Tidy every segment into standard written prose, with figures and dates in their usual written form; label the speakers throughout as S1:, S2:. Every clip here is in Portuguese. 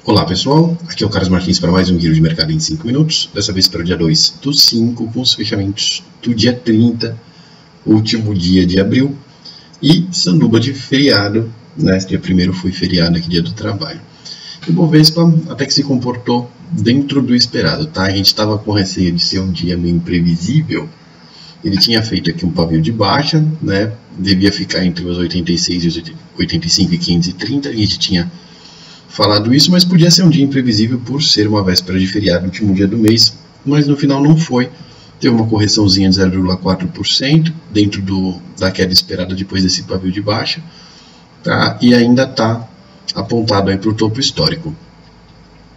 S1: Olá pessoal, aqui é o Carlos Martins para mais um Giro de Mercado em 5 minutos, dessa vez para o dia 2/5, com os fechamentos do dia 30, último dia de abril, e sanduba de feriado, né? Esse dia 1º foi feriado aqui, dia do trabalho. E o Bovespa até que se comportou dentro do esperado, tá? A gente estava com receio de ser um dia meio imprevisível. Ele tinha feito aqui um pavio de baixa, né? Devia ficar entre os 86 e os 85 e 530, a gente tinha falado isso, mas podia ser um dia imprevisível por ser uma véspera de feriado, último dia do mês, mas no final não foi. Teve uma correçãozinha de 0,4% dentro da queda esperada depois desse pavio de baixa, tá? E ainda está apontado aí para o topo histórico.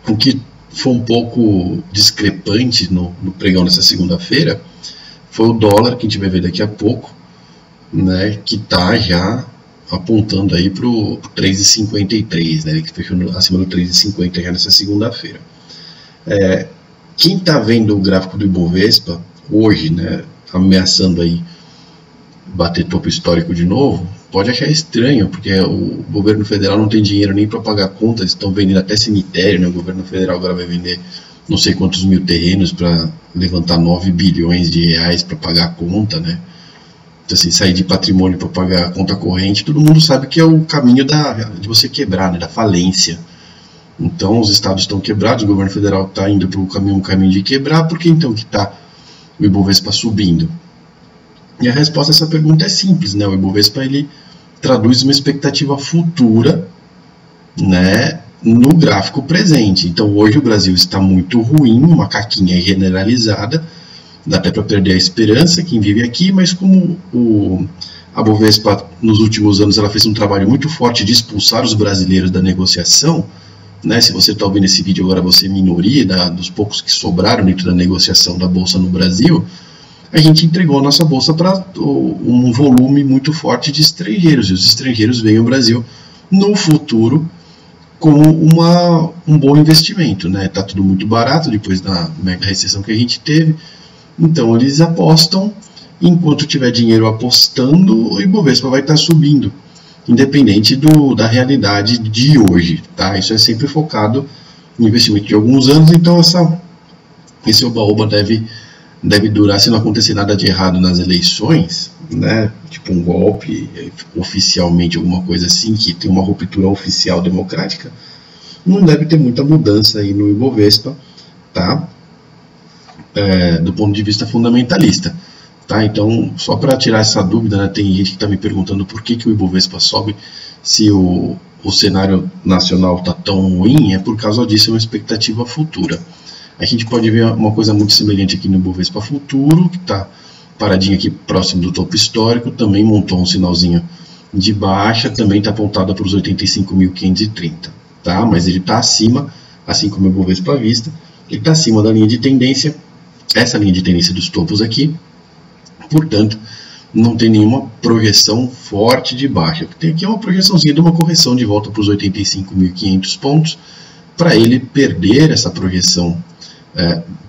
S1: O que foi um pouco discrepante no pregão dessa segunda-feira foi o dólar, que a gente vai ver daqui a pouco, né, que está já apontando aí para o 3,53, né, que fechou acima do 3,50 já nessa segunda-feira. Quem está vendo o gráfico do Ibovespa hoje, né, ameaçando aí bater topo histórico de novo, pode achar estranho, porque o governo federal não tem dinheiro nem para pagar contas, estão vendendo até cemitério, né, o governo federal agora vai vender não sei quantos mil terrenos para levantar 9 bilhões de reais para pagar a conta, né? Então, assim, sair de patrimônio para pagar a conta corrente, todo mundo sabe que é o caminho de você quebrar, né, da falência. Então, os estados estão quebrados, o governo federal está indo para um caminho de quebrar, por que então que está o Ibovespa subindo? E a resposta a essa pergunta é simples, né? O Ibovespa ele traduz uma expectativa futura, né, no gráfico presente. Então, hoje o Brasil está muito ruim, uma caquinha generalizada, dá até para perder a esperança, quem vive aqui, mas como a Bovespa nos últimos anos ela fez um trabalho muito forte de expulsar os brasileiros da negociação, né? Se você está ouvindo esse vídeo agora, você é minoria dos poucos que sobraram dentro da negociação da Bolsa no Brasil, a gente entregou a nossa Bolsa para um volume muito forte de estrangeiros, e os estrangeiros veem o Brasil no futuro como um bom investimento, né? Tá tudo muito barato depois da mega recessão que a gente teve. Então eles apostam, enquanto tiver dinheiro apostando, o Ibovespa vai estar subindo, independente da realidade de hoje, tá? Isso é sempre focado no investimento de alguns anos, então esse oba-oba deve durar se não acontecer nada de errado nas eleições, né? Tipo um golpe, oficialmente alguma coisa assim, que tem uma ruptura oficial democrática, não deve ter muita mudança aí no Ibovespa, tá? Do ponto de vista fundamentalista, tá? Então, só para tirar essa dúvida, né, tem gente que está me perguntando por que o Ibovespa sobe se o cenário nacional está tão ruim, é por causa disso, é uma expectativa futura. A gente pode ver uma coisa muito semelhante aqui no Ibovespa Futuro, que está paradinho aqui próximo do topo histórico, também montou um sinalzinho de baixa, também está apontado para os 85.530, tá? Mas ele está acima, assim como o Ibovespa à vista, ele está acima da linha de tendência, essa linha de tendência dos topos aqui, portanto, não tem nenhuma projeção forte de baixa. O que tem aqui é uma projeçãozinha de uma correção de volta para os 85.500 pontos, para ele perder essa projeção,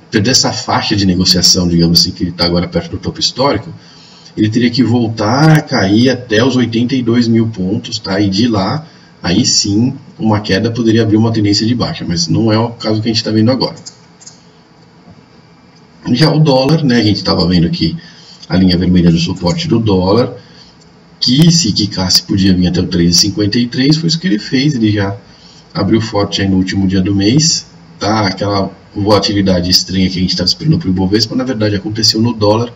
S1: perder essa faixa de negociação, digamos assim, que ele está agora perto do topo histórico, ele teria que voltar a cair até os 82 mil pontos, tá? E de lá, aí sim, uma queda poderia abrir uma tendência de baixa, mas não é o caso que a gente está vendo agora. Já o dólar, né, a gente estava vendo aqui a linha vermelha do suporte do dólar, que se quicasse podia vir até o 3,53, foi isso que ele fez, ele já abriu forte aí no último dia do mês, tá? Aquela volatilidade estranha que a gente estava esperando para o Ibovespa, na verdade aconteceu no dólar,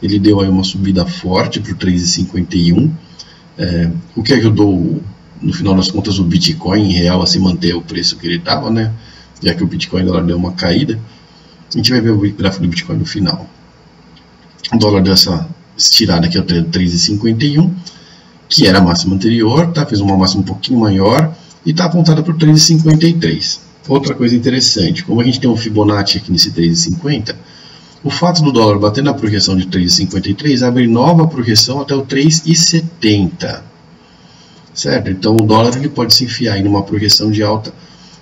S1: ele deu aí uma subida forte para o 3,51, o que ajudou, no final das contas, o Bitcoin em real a se manter o preço que ele estava, né? Já que o Bitcoin dólar deu uma caída. A gente vai ver o gráfico do Bitcoin no final. O dólar deu essa estirada aqui até 3,51, que era a máxima anterior, tá? Fez uma máxima um pouquinho maior e está apontada para o 3,53. Outra coisa interessante, como a gente tem um Fibonacci aqui nesse 3,50, o fato do dólar bater na projeção de 3,53 abre nova projeção até o 3,70, certo? Então o dólar ele pode se enfiar em uma projeção de alta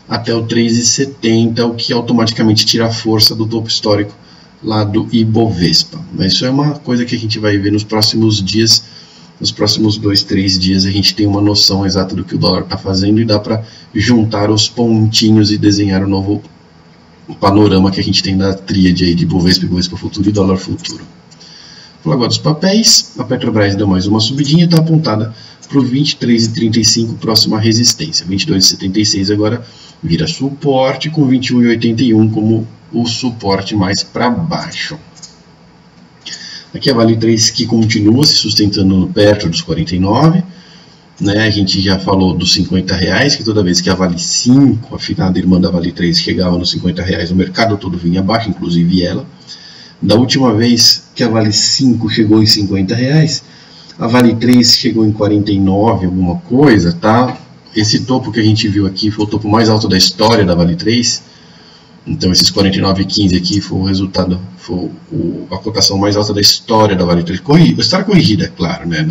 S1: até o 3,70, o que automaticamente tira a força do topo histórico lá do Ibovespa. Mas isso é uma coisa que a gente vai ver nos próximos dias nos próximos 2, 3 dias a gente tem uma noção exata do que o dólar está fazendo e dá para juntar os pontinhos e desenhar o novo panorama que a gente tem da tríade aí de Bovespa, Bovespa Futuro e dólar futuro. Vou agora dos papéis. A Petrobras deu mais uma subidinha e está apontada para o 23,35, próxima resistência. 22,76 agora vira suporte, com 21,81 como o suporte mais para baixo. Aqui a Vale 3 que continua se sustentando perto dos 49, né? A gente já falou dos R$50, que toda vez que a Vale 5, a finada irmã da Vale 3, chegava nos R$50, o mercado todo vinha abaixo, inclusive ela. Da última vez que a Vale 5 chegou em R$50, a Vale 3 chegou em 49, alguma coisa, tá? Esse topo que a gente viu aqui foi o topo mais alto da história da Vale 3. Então esses 49,15 aqui foi o resultado, foi a cotação mais alta da história da Vale 3. História corrigida, é claro, né?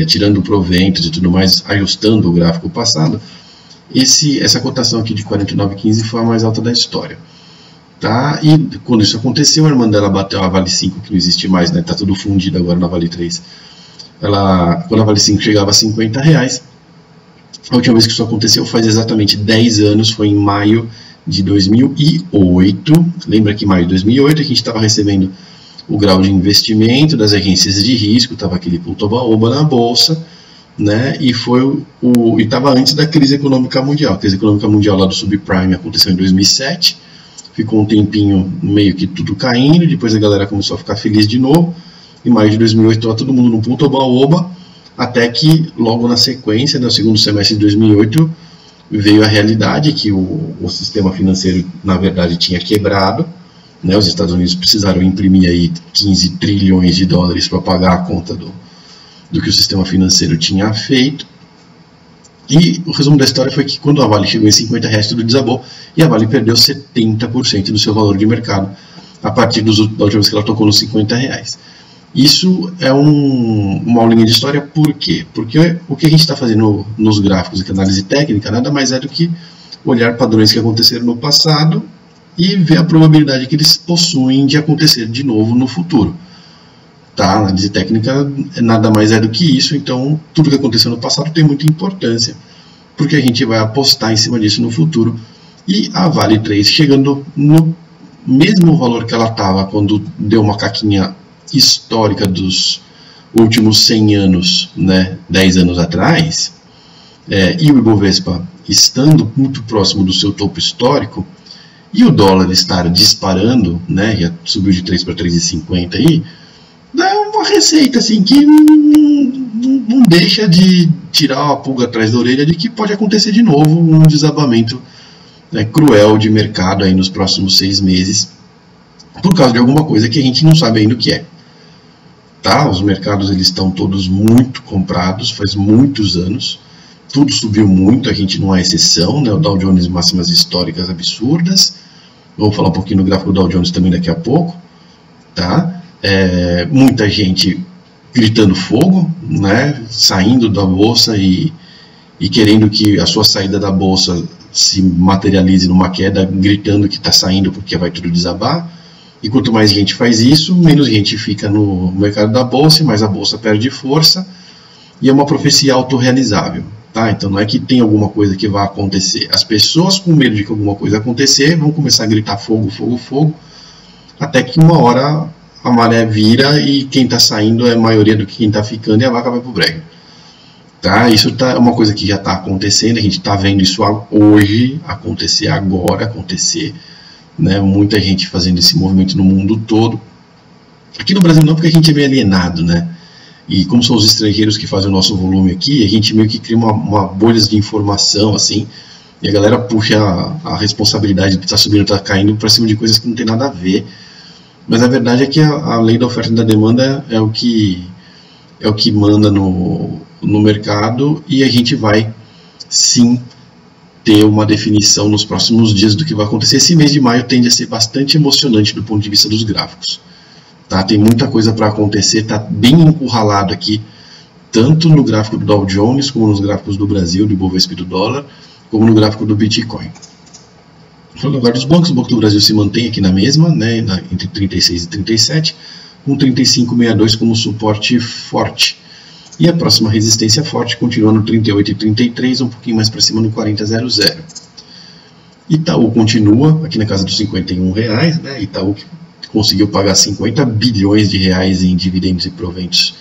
S1: Tirando proventos e tudo mais, ajustando o gráfico passado. Essa cotação aqui de 49,15 foi a mais alta da história. Tá? E quando isso aconteceu, a irmã dela bateu a Vale 5, que não existe mais, né? Tá tudo fundido agora na Vale 3. Quando a Vale 5 chegava a R$50, a última vez que isso aconteceu faz exatamente 10 anos, foi em maio de 2008. Lembra que em maio de 2008 a gente estava recebendo o grau de investimento das agências de risco, estava aquele puto-oba-oba na bolsa, né? E estava antes da crise econômica mundial. A crise econômica mundial lá do subprime aconteceu em 2007. Ficou um tempinho meio que tudo caindo, depois a galera começou a ficar feliz de novo. Em maio de 2008 estava todo mundo no ponto oba-oba, até que logo na sequência, no segundo semestre de 2008, veio a realidade que o sistema financeiro, na verdade, tinha quebrado, né? Os Estados Unidos precisaram imprimir aí 15 trilhões de dólares para pagar a conta do que o sistema financeiro tinha feito. E o resumo da história foi que quando a Vale chegou em R$50, tudo desabou e a Vale perdeu 70% do seu valor de mercado a partir da última vez que ela tocou nos R$50. Isso é uma aulinha de história, por quê? Porque o que a gente está fazendo nos gráficos e análise técnica nada mais é do que olhar padrões que aconteceram no passado e ver a probabilidade que eles possuem de acontecer de novo no futuro. Tá? A análise técnica nada mais é do que isso, então tudo que aconteceu no passado tem muita importância, porque a gente vai apostar em cima disso no futuro. E a Vale 3 chegando no mesmo valor que ela estava quando deu uma caquinha histórica dos últimos 100 anos, né, 10 anos atrás, e o Ibovespa estando muito próximo do seu topo histórico, e o dólar estar disparando, né, já subiu de 3 para 3,50 aí, dá uma receita assim que não deixa de tirar a pulga atrás da orelha de que pode acontecer de novo um desabamento, né, cruel de mercado aí nos próximos 6 meses, por causa de alguma coisa que a gente não sabe ainda o que é. Tá? Os mercados eles estão todos muito comprados, faz muitos anos, tudo subiu muito, a gente não é exceção, né? O Dow Jones máximas históricas absurdas, vamos falar um pouquinho no gráfico do Dow Jones também daqui a pouco, tá? Muita gente gritando fogo, né? Saindo da bolsa e querendo que a sua saída da bolsa se materialize numa queda, gritando que está saindo porque vai tudo desabar. E quanto mais gente faz isso, menos gente fica no mercado da bolsa e mais a bolsa perde força. E é uma profecia autorrealizável. Tá? Então não é que tem alguma coisa que vai acontecer. As pessoas com medo de que alguma coisa acontecer vão começar a gritar fogo, fogo, fogo, até que uma hora a maré vira e quem está saindo é a maioria do que quem está ficando e a vaca vai para o brega. Tá? Isso é uma coisa que já está acontecendo, a gente está vendo isso hoje acontecer, agora acontecer. Né, muita gente fazendo esse movimento no mundo todo. Aqui no Brasil não, porque a gente é meio alienado, né? E como são os estrangeiros que fazem o nosso volume aqui, a gente meio que cria uma bolha de informação, assim, e a galera puxa a responsabilidade de estar subindo ou estar caindo para cima de coisas que não tem nada a ver. Mas a verdade é que a lei da oferta e da demanda é o que manda no mercado, e a gente vai sim ter uma definição nos próximos dias do que vai acontecer. Esse mês de maio tende a ser bastante emocionante do ponto de vista dos gráficos. Tá? Tem muita coisa para acontecer, está bem encurralado aqui, tanto no gráfico do Dow Jones, como nos gráficos do Brasil, do Ibovespa e do dólar, como no gráfico do Bitcoin. Falando agora dos bancos, o Banco do Brasil se mantém aqui na mesma, né, entre 36 e 37, com 35,62 como suporte forte. E a próxima resistência forte continua no 38,33, um pouquinho mais para cima no 40,00. Itaú continua aqui na casa dos R$51, né? Itaú que conseguiu pagar 50 bilhões de reais em dividendos e proventos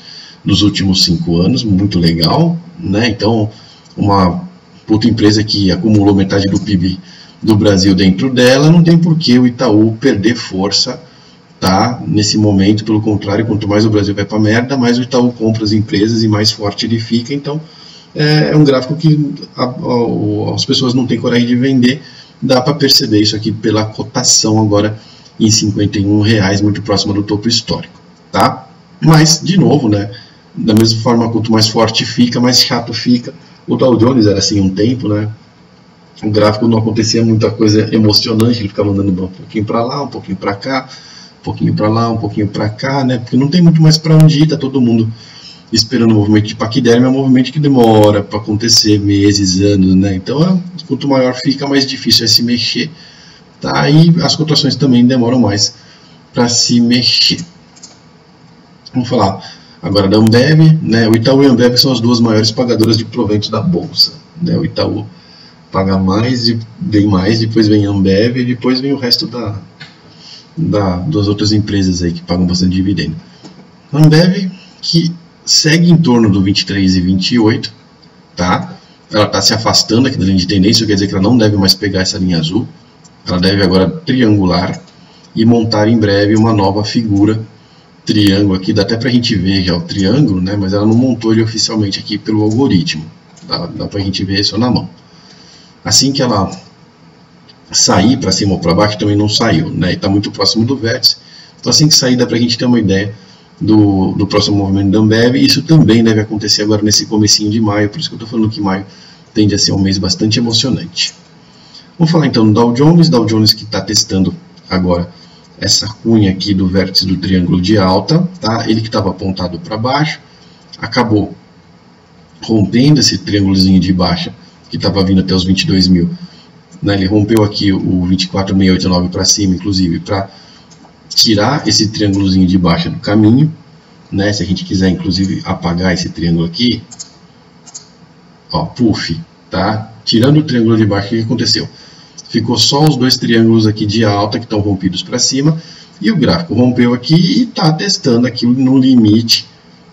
S1: nos últimos 5 anos, muito legal, né? Então, uma puta empresa que acumulou metade do PIB do Brasil dentro dela, não tem por que o Itaú perder força, tá? Nesse momento, pelo contrário, quanto mais o Brasil vai pra merda, mais o Itaú compra as empresas e mais forte ele fica. Então, é um gráfico que as pessoas não têm coragem de vender. Dá para perceber isso aqui pela cotação agora em R$51, muito próxima do topo histórico, tá? Mas, de novo, né? Da mesma forma, quanto mais forte fica, mais chato fica. O Dow Jones era assim um tempo, né? O gráfico não acontecia muita coisa emocionante, ele ficava andando um pouquinho para lá, um pouquinho para cá, um pouquinho para lá, um pouquinho para cá, né? Porque não tem muito mais para onde ir, tá todo mundo esperando o movimento de paquiderme, é um movimento que demora para acontecer, meses, anos, né? Então, quanto maior fica, mais difícil é se mexer, tá? E as cotações também demoram mais para se mexer. Vamos falar agora da Ambev, né? O Itaú e a Ambev são as duas maiores pagadoras de proventos da bolsa, né? O Itaú paga mais, bem mais, depois vem a Ambev e depois vem o resto das outras empresas aí que pagam bastante dividendo. A Ambev que segue em torno do 23 e 28, tá? Ela está se afastando aqui da linha de tendência, quer dizer que ela não deve mais pegar essa linha azul, ela deve agora triangular e montar em breve uma nova figura triângulo aqui, dá até para a gente ver já o triângulo, né? Mas ela não montou ele oficialmente aqui pelo algoritmo, dá para a gente ver só na mão. Assim que ela sair para cima ou para baixo, também não saiu, né? E está muito próximo do vértice, então assim que sair dá para a gente ter uma ideia do próximo movimento da Ambev. Isso também deve acontecer agora nesse comecinho de maio, por isso que eu estou falando que maio tende a ser um mês bastante emocionante. Vamos falar então do Dow Jones que está testando agora essa cunha aqui do vértice do triângulo de alta, tá? Ele que estava apontado para baixo, acabou rompendo esse triângulozinho de baixa que estava vindo até os 22 mil, né? Ele rompeu aqui o 24,689 para cima, inclusive, para tirar esse triângulozinho de baixa do caminho, né? Se a gente quiser, inclusive, apagar esse triângulo aqui, ó, puff, tá? Tirando o triângulo de baixo, o que aconteceu? Ficou só os dois triângulos aqui de alta que estão rompidos para cima, e o gráfico rompeu aqui e está testando aqui no limite,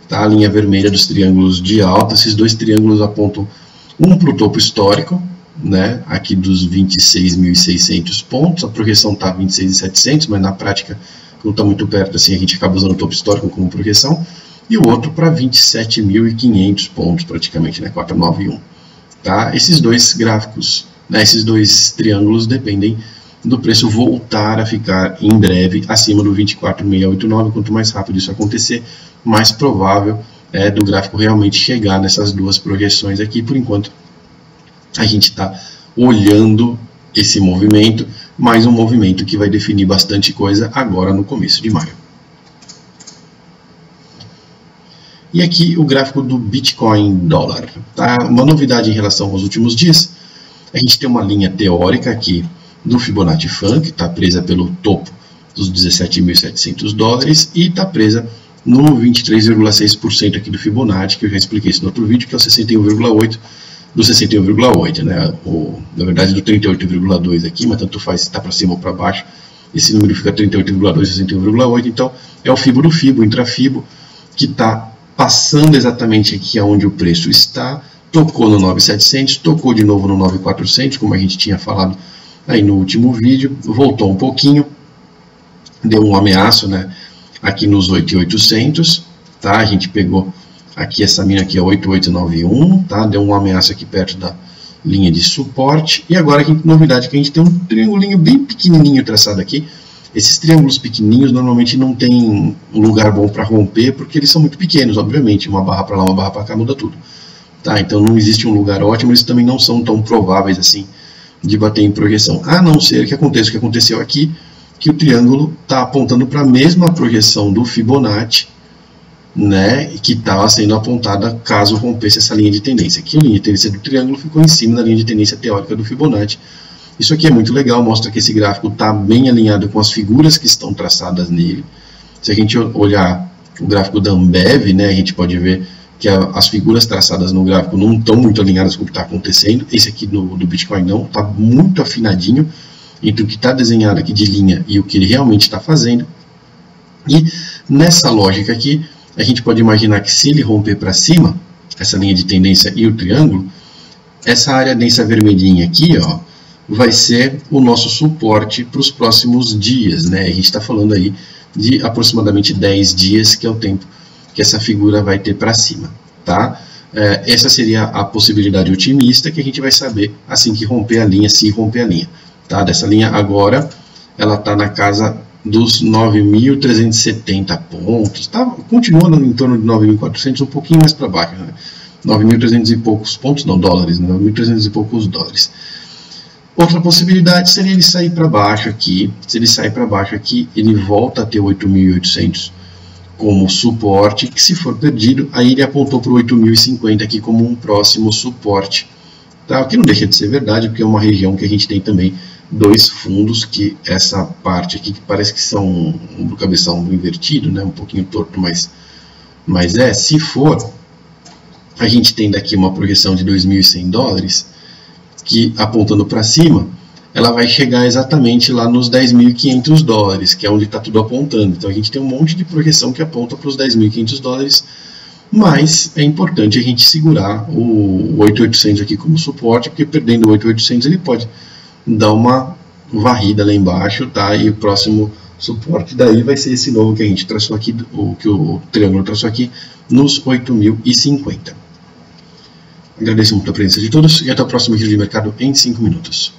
S1: tá? A linha vermelha dos triângulos de alta. Esses dois triângulos apontam um para o topo histórico, né? Aqui dos 26.600 pontos, a projeção está 26.700, mas na prática, não está muito perto assim, a gente acaba usando o topo histórico como projeção, e o outro para 27.500 pontos praticamente, né? 491. Tá? Esses dois gráficos, né? Esses dois triângulos dependem do preço voltar a ficar em breve acima do 24.689. Quanto mais rápido isso acontecer, mais provável é do gráfico realmente chegar nessas duas projeções aqui. Por enquanto, a gente está olhando esse movimento, mais um movimento que vai definir bastante coisa agora no começo de maio. E aqui o gráfico do Bitcoin dólar. Tá? Uma novidade em relação aos últimos dias, a gente tem uma linha teórica aqui do Fibonacci Fan, que está presa pelo topo dos 17.700 dólares e está presa no 23,6% aqui do Fibonacci, que eu já expliquei isso no outro vídeo, que é o 61,8%. Do 61,8, né? Na verdade do 38,2 aqui, mas tanto faz se está para cima ou para baixo, esse número fica 38,2, 61,8, então é o Fibo do Fibo, intrafibo, que está passando exatamente aqui aonde o preço está, tocou no 9.700, tocou de novo no 9.400, como a gente tinha falado aí no último vídeo, voltou um pouquinho, deu um ameaço, né? Aqui nos 8.800, tá? A gente pegou aqui essa mina aqui é 8891, tá? Deu uma ameaça aqui perto da linha de suporte. E agora aqui, novidade, que a gente tem um triangulinho bem pequenininho traçado aqui. Esses triângulos pequenininhos normalmente não tem um lugar bom para romper, porque eles são muito pequenos, obviamente. Uma barra para lá, uma barra para cá muda tudo. Tá? Então não existe um lugar ótimo, eles também não são tão prováveis assim de bater em projeção. A não ser que aconteça o que aconteceu aqui, que o triângulo está apontando para a mesma projeção do Fibonacci, né, que estava sendo apontada caso rompesse essa linha de tendência. Aqui a linha de tendência do triângulo ficou em cima da linha de tendência teórica do Fibonacci. Isso aqui é muito legal, mostra que esse gráfico está bem alinhado com as figuras que estão traçadas nele. Se a gente olhar o gráfico da Ambev, né, a gente pode ver que as figuras traçadas no gráfico não estão muito alinhadas com o que está acontecendo. Esse aqui do Bitcoin não, está muito afinadinho entre o que está desenhado aqui de linha e o que ele realmente está fazendo. E nessa lógica aqui, a gente pode imaginar que se ele romper para cima, essa linha de tendência e o triângulo, essa área densa vermelhinha aqui, ó, vai ser o nosso suporte para os próximos dias, né? A gente está falando aí de aproximadamente 10 dias, que é o tempo que essa figura vai ter para cima, tá? Essa seria a possibilidade otimista que a gente vai saber assim que romper a linha, se romper a linha, tá? Dessa linha agora, ela está na casa dos 9.370 pontos, tá? Continuando em torno de 9.400, um pouquinho mais para baixo, né? 9.300 e poucos pontos, não, dólares, né? 9.300 e poucos dólares. Outra possibilidade seria ele sair para baixo aqui. Se ele sair para baixo aqui, ele volta a ter 8.800 como suporte, que se for perdido, aí ele apontou para o 8.050 aqui como um próximo suporte. Tá? O que não deixa de ser verdade, porque é uma região que a gente tem também dois fundos, que essa parte aqui, que parece que são um cabeção invertido, né? Um pouquinho torto, mas se for, a gente tem daqui uma projeção de 2.100 dólares, que apontando para cima, ela vai chegar exatamente lá nos 10.500 dólares, que é onde está tudo apontando. Então a gente tem um monte de projeção que aponta para os 10.500 dólares, mas é importante a gente segurar o 8.800 aqui como suporte, porque perdendo o 8.800 ele pode dar uma varrida lá embaixo, tá? E o próximo suporte daí vai ser esse novo que a gente traçou aqui, que o triângulo traçou aqui, nos 8.050. Agradeço muito a presença de todos e até o próximo vídeo de mercado em 5 minutos.